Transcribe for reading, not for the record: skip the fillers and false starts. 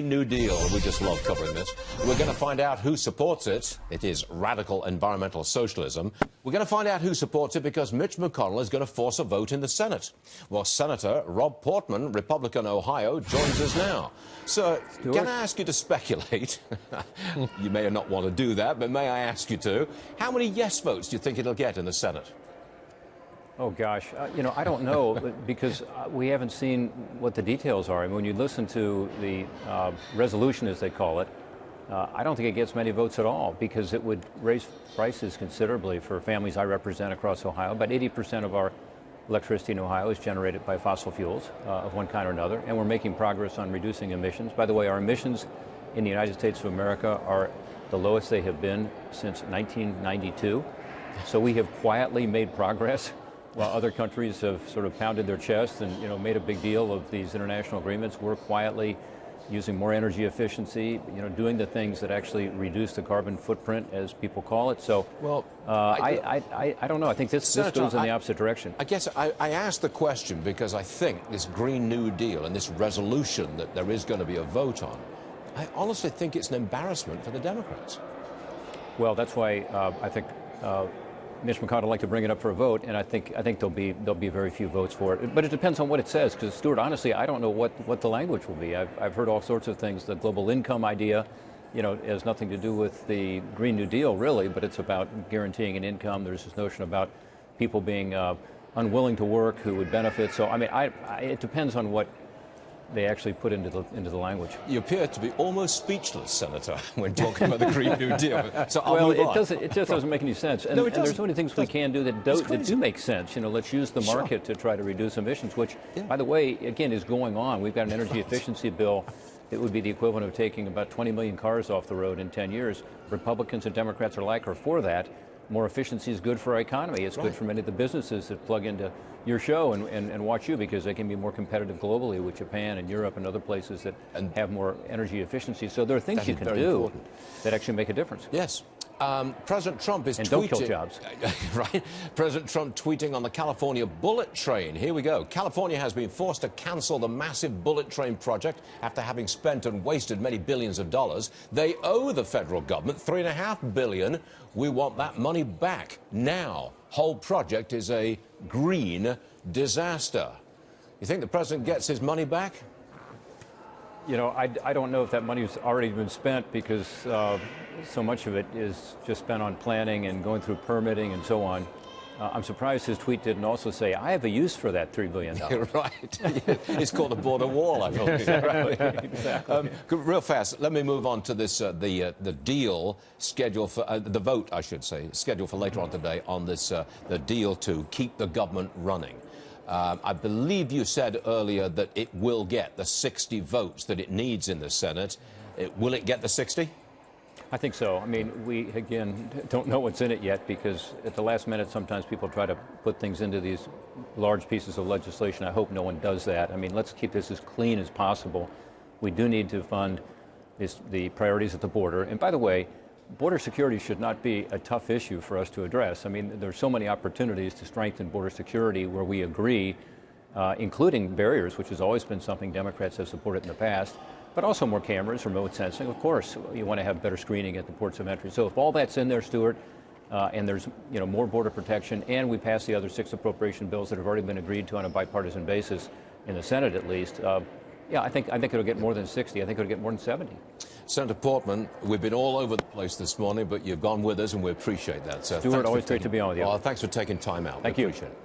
New Deal. We just love covering this. We're going to find out who supports it. It is radical environmental socialism. We're going to find out who supports it because Mitch McConnell is going to force a vote in the Senate. Well, Senator Rob Portman, Republican Ohio, joins us now. So, can I ask you to speculate? You may not want to do that, but may I ask you to? How many yes votes do you think it'll get in the Senate? Oh, gosh. I don't know because we haven't seen what the details are. I mean, when you listen to the resolution, as they call it, I don't think it gets many votes at all because it would raise prices considerably for families I represent across Ohio. About 80% of our electricity in Ohio is generated by fossil fuels of one kind or another, and we're making progress on reducing emissions. By the way, our emissions in the United States of America are the lowest they have been since 1992. So we have quietly made progress. While other countries have sort of pounded their chest and made a big deal of these international agreements, we're quietly using more energy efficiency, doing the things that actually reduce the carbon footprint, as people call it. So, well, I don't know. I think this goes in the opposite direction. I guess I asked the question because I think this Green New Deal and this resolution that there is going to be a vote on, I honestly think it's an embarrassment for the Democrats. Well, that's why I think Mitch McConnell would like to bring it up for a vote, and I think there'll be very few votes for it. But it depends on what it says, because Stuart, honestly, I don't know what the language will be. I've heard all sorts of things. The global income idea, has nothing to do with the Green New Deal, really, but it's about guaranteeing an income. There's this notion about people being unwilling to work who would benefit. So, I mean, it depends on what they actually put into the language. You appear to be almost speechless, Senator, when talking about the Green New Deal. So it just doesn't make any sense. And there's so many things we can do that do make sense. Let's use the market to try to reduce emissions, which, by the way, again, is going on. We've got an energy efficiency bill that would be the equivalent of taking about 20 million cars off the road in 10 years. Republicans and Democrats alike are for that. More efficiency is good for our economy. It's good for many of the businesses that plug into your show and watch you, because they can be more competitive globally with Japan and Europe and other places that have more energy efficiency. So there are things you can do that actually make a difference. Yes. President Trump is tweeting. Don't kill jobs. Right. President Trump tweeting on the California bullet train. Here we go. California has been forced to cancel the massive bullet train project after having spent and wasted many billions of dollars. They owe the federal government $3.5 billion. We want that money back now. Whole project is a green disaster. You think the president gets his money back? I don't know if that money's already been spent, because so much of it is just spent on planning and going through permitting and so on. I'm surprised his tweet didn't also say, I have a use for that $3 billion. Right. It's called a border wall, I believe. Exactly. Real fast, let me move on to this, the deal scheduled for, the vote, I should say, scheduled for later on today on this, the deal to keep the government running. I believe you said earlier that it will get the 60 votes that it needs in the Senate. Will it get the 60? I think so. I mean, we, again, don't know what's in it yet, because at the last minute, sometimes people try to put things into these large pieces of legislation. I hope no one does that. I mean, let's keep this as clean as possible. We do need to fund the priorities at the border. And by the way, border security should not be a tough issue for us to address. I mean, there's so many opportunities to strengthen border security where we agree, including barriers, which has always been something Democrats have supported in the past, but also more cameras, remote sensing. Of course, you want to have better screening at the ports of entry. So if all that's in there, Stuart, and there's more border protection, and we pass the other 6 appropriation bills that have already been agreed to on a bipartisan basis in the Senate, at least, yeah, I think it'll get more than 60. I think it'll get more than 70. Senator Portman, we've been all over the place this morning, but you've gone with us, and we appreciate that. So Stuart, always great to be on with you. Well, thanks for taking time out. Thank you. Appreciate it.